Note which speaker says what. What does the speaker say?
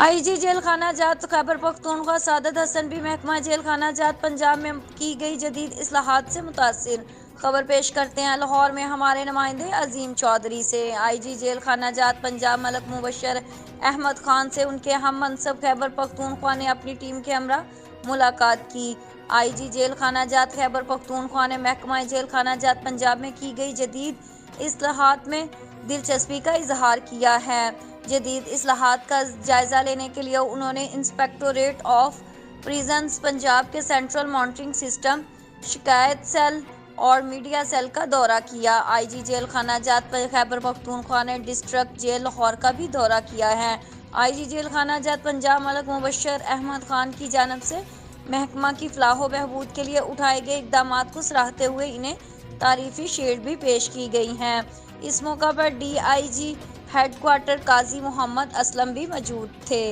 Speaker 1: IG jail खाना जात खैबर पख्तूनख्वा सादत हसन भी महकमा जेल खाना जात पंजाब में की गई जदीद इस्लाहात से मुतासिर। खबर पेश करते हैं लाहौर में हमारे नुमाइंदे अजीम चौधरी से। आईजी जेल खाना जात पंजाब मलक मुबशर अहमद खान से उनके हम मनसब खैबर पख्तूनख्वा ने अपनी टीम के हमरा मुलाकात की। आईजी जेल खाना जात खैबर पख्तूनख्वा ने महकमा जेल खाना जात पंजाब में की गई जदीद इस्लाहात में दिलचस्पी का इजहार किया है। जदीद इस्लाहात का जायजा लेने के लिए उन्होंने इंस्पेक्टोरेट ऑफ प्रिजन्स पंजाब के सेंट्रल मॉनिटरिंग सिस्टम, शिकायत सेल और मीडिया सेल का दौरा किया। आईजी जेल खाना जात खैबर पख्तूनख्वा ने डिस्ट्रिक्ट जेल लाहौर का भी दौरा किया है। आईजी जेल खाना जात पंजाब मलक मुबशर अहमद खान की जानब से महकमा की फलाह बहबूद के लिए उठाए गए इकदाम को सराहते हुए इन्हें तारीफी शेर भी पेश की गई हैं। इस मौका पर DIG हेडक्वार्टर काजी मोहम्मद असलम भी मौजूद थे।